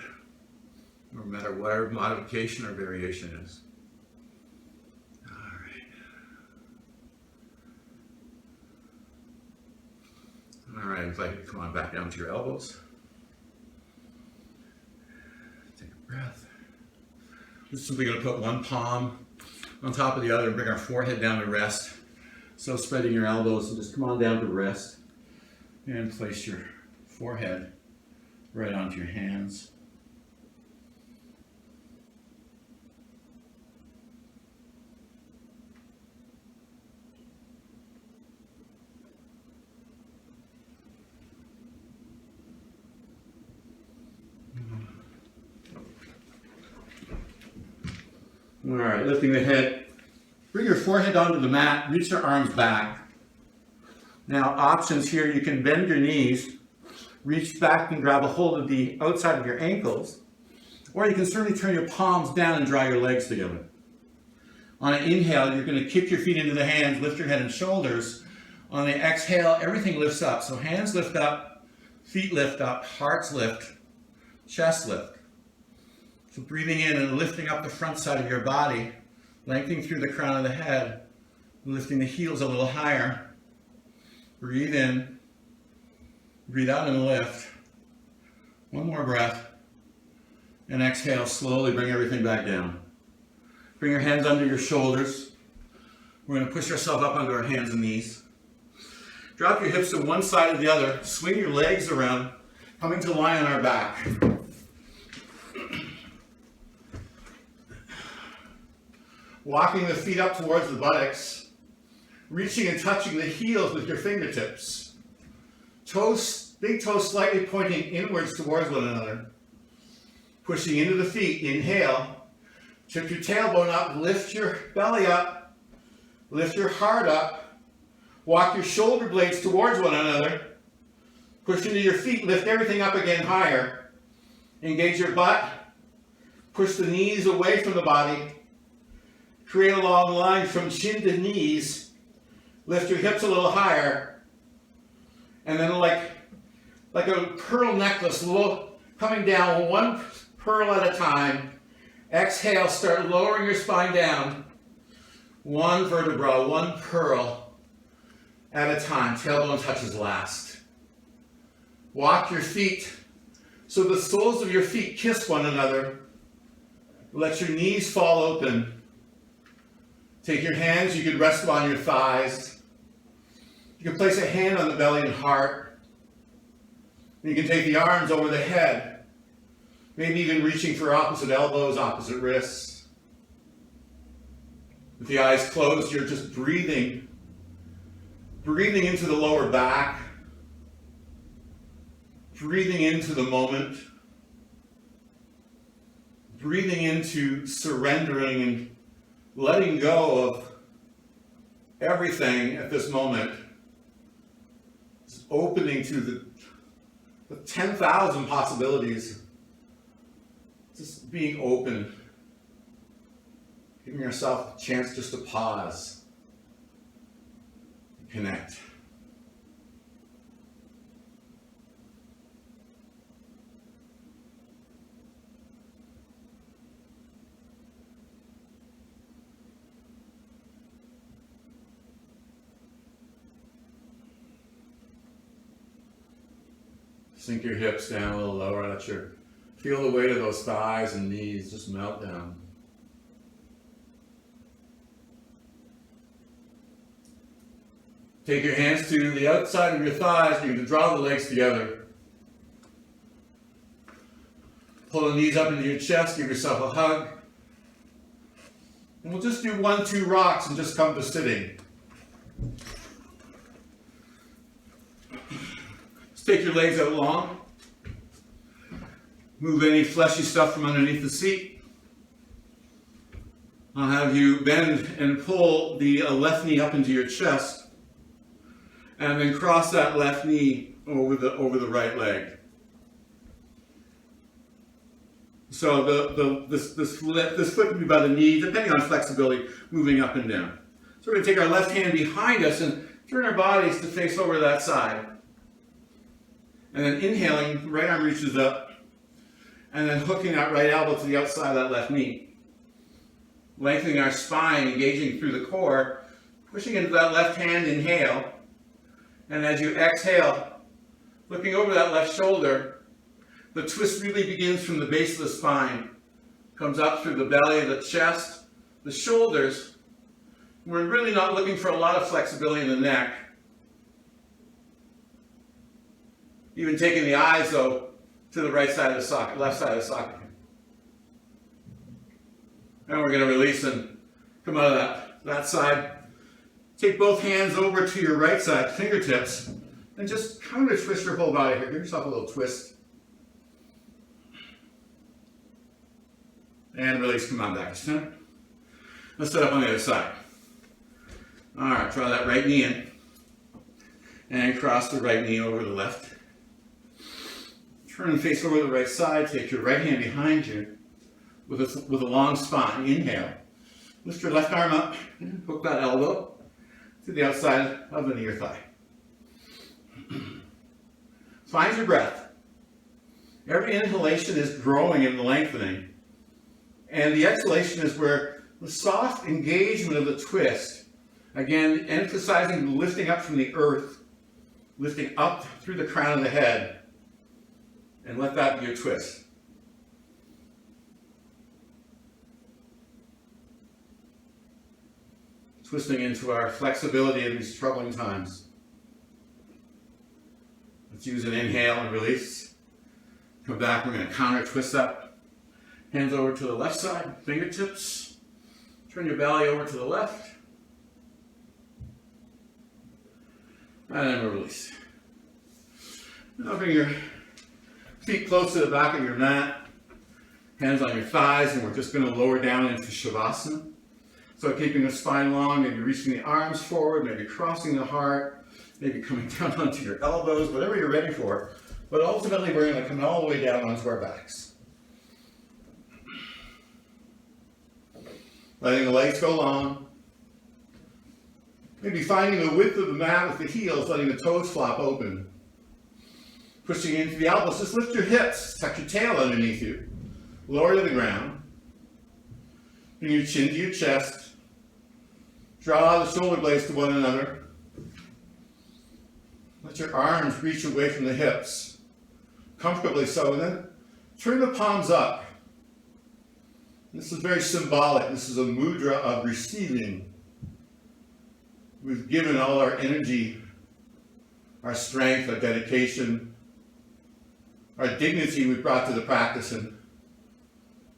no matter what our modification or variation is. All right. All right, I invite you to come on back down to your elbows. Take a breath. We're simply going to put one palm on top of the other and bring our forehead down to rest. So spreading your elbows and just come on down to rest and place your forehead right onto your hands. All right, lifting the head. Bring your forehead onto the mat, reach your arms back. Now, options here, you can bend your knees reach back and grab a hold of the outside of your ankles, or you can certainly turn your palms down and draw your legs together. On an inhale, you're going to kick your feet into the hands, lift your head and shoulders. On the exhale, everything lifts up. So hands lift up, feet lift up, hearts lift, chest lift. So breathing in and lifting up the front side of your body, lengthening through the crown of the head, lifting the heels a little higher. Breathe in, breathe out and lift. One more breath. And exhale, slowly bring everything back down. Bring your hands under your shoulders. We're going to push ourselves up onto our hands and knees. Drop your hips to one side or the other. Swing your legs around, coming to lie on our back. Walking the feet up towards the buttocks. Reaching and touching the heels with your fingertips. Toes, big toes slightly pointing inwards towards one another. Pushing into the feet. Inhale. Tip your tailbone up, lift your belly up, lift your heart up, walk your shoulder blades towards one another, push into your feet, lift everything up again higher, engage your butt, push the knees away from the body, create a long line from chin to knees, lift your hips a little higher, and then like a pearl necklace, coming down one pearl at a time. Exhale, start lowering your spine down. One vertebra, one pearl at a time. Tailbone touches last. Walk your feet so the soles of your feet kiss one another. Let your knees fall open. Take your hands, you can rest them on your thighs. You can place a hand on the belly and heart. You can take the arms over the head. Maybe even reaching for opposite elbows, opposite wrists. With the eyes closed, you're just breathing. Breathing into the lower back. Breathing into the moment. Breathing into surrendering and letting go of everything at this moment. Just opening to the 10,000 possibilities. Just being open, giving yourself a chance just to pause, and connect. Sink your hips down a little lower, let your feel the weight of those thighs and knees just melt down. Take your hands to the outside of your thighs. You can draw the legs together. Pull the knees up into your chest. Give yourself a hug. And we'll just do 1-2 rocks and just come to sitting. Just take your legs out long. Move any fleshy stuff from underneath the seat. I'll have you bend and pull the left knee up into your chest, and then cross that left knee over the right leg. So this foot can be by the knee, depending on flexibility, moving up and down. So we're going to take our left hand behind us and turn our bodies to face over that side. And then inhaling, right arm reaches up. And then hooking that right elbow to the outside of that left knee. Lengthening our spine, engaging through the core, pushing into that left hand, inhale. And as you exhale, looking over that left shoulder, the twist really begins from the base of the spine. Comes up through the belly, the chest, the shoulders. We're really not looking for a lot of flexibility in the neck. Even taking the eyes, though, to the right side of the socket, left side of the socket. And we're going to release and come out of that side. Take both hands over to your right side, fingertips, and just kind of twist your whole body here. Give yourself a little twist. And release, come on back to center. Let's set up on the other side. All right, draw that right knee in. And cross the right knee over the left. Turn and face over to the right side. Take your right hand behind you with a long spine. Inhale. Lift your left arm up. Hook that elbow to the outside of the knee or thigh. Find your breath. Every inhalation is growing and lengthening. And the exhalation is where the soft engagement of the twist, again, emphasizing lifting up from the earth, lifting up through the crown of the head, and let that be your twist. Twisting into our flexibility in these troubling times. Let's use an inhale and release. Come back, we're going to counter twist up. Hands over to the left side, fingertips. Turn your belly over to the left. And then we'll release. Now bring your feet close to the back of your mat. Hands on your thighs, and we're just going to lower down into Shavasana. So keeping the spine long, maybe reaching the arms forward, maybe crossing the heart, maybe coming down onto your elbows, whatever you're ready for. But ultimately, we're going to come all the way down onto our backs. Letting the legs go long. Maybe finding the width of the mat with the heels, letting the toes flop open. Pushing into the elbows, just lift your hips, tuck your tail underneath you. Lower to the ground. Bring your chin to your chest. Draw the shoulder blades to one another. Let your arms reach away from the hips. Comfortably so, and then turn the palms up. This is very symbolic. This is a mudra of receiving. We've given all our energy, our strength, our dedication, our dignity we've brought to the practice, and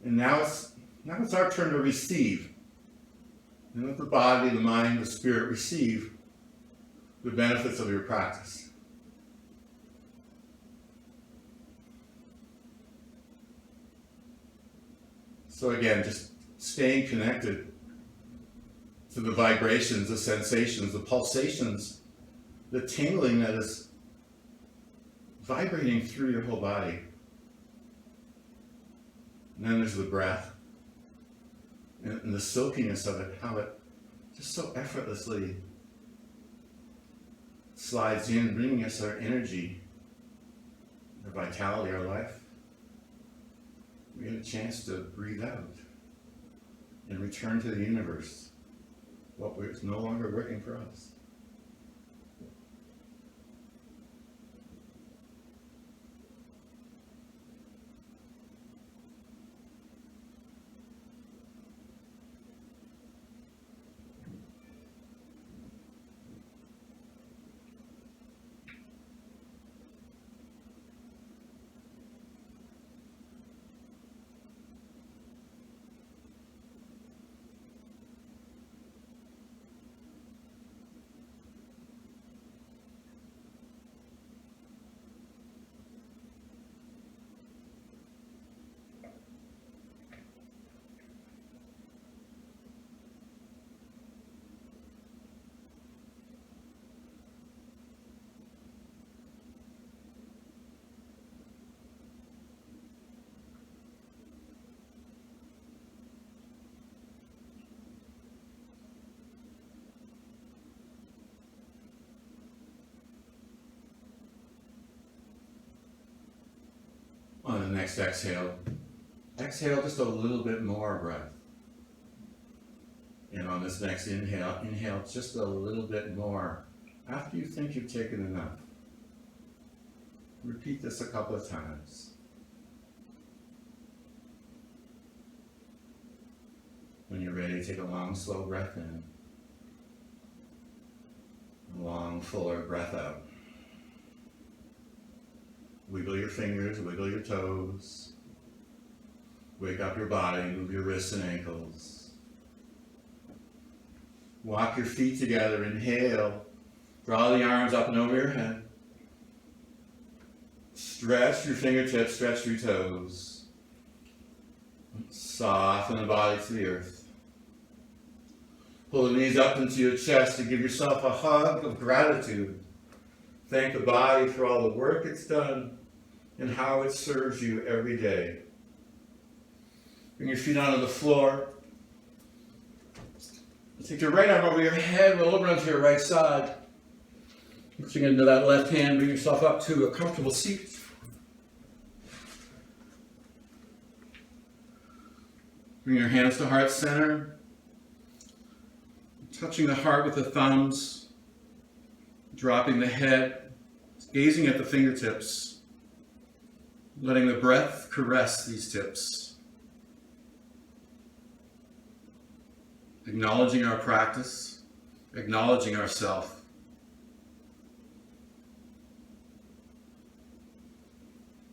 now it's our turn to receive. And let the body, the mind, the spirit receive the benefits of your practice. So again, just staying connected to the vibrations, the sensations, the pulsations, the tingling that is vibrating through your whole body. And then there's the breath and the silkiness of it, how it just so effortlessly slides in, bringing us our energy, our vitality, our life. We get a chance to breathe out and return to the universe, what is no longer working for us. On the next exhale, exhale just a little bit more breath. And on this next inhale, inhale just a little bit more after you think you've taken enough. Repeat this a couple of times. When you're ready, take a long, slow breath in. A long, fuller breath out. Wiggle your fingers, wiggle your toes. Wake up your body, move your wrists and ankles. Walk your feet together, inhale. Draw the arms up and over your head. Stretch your fingertips, stretch your toes. Soften the body to the earth. Pull the knees up into your chest to give yourself a hug of gratitude. Thank the body for all the work it's done. and how it serves you every day. Bring your feet onto the floor. Take your right arm over your head, roll over onto your right side. Reaching into that left hand, bring yourself up to a comfortable seat. Bring your hands to heart center. Touching the heart with the thumbs. Dropping the head. Gazing at the fingertips. Letting the breath caress these tips. Acknowledging our practice. Acknowledging ourself.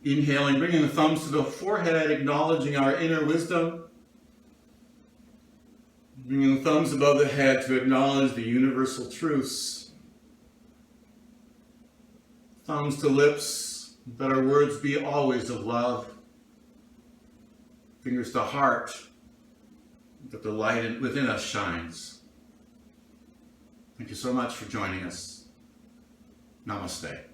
Inhaling, bringing the thumbs to the forehead, acknowledging our inner wisdom. Bringing the thumbs above the head to acknowledge the universal truths. Thumbs to lips, that our words be always of love. Fingers to heart, that the light within us shines. Thank you so much for joining us. Namaste.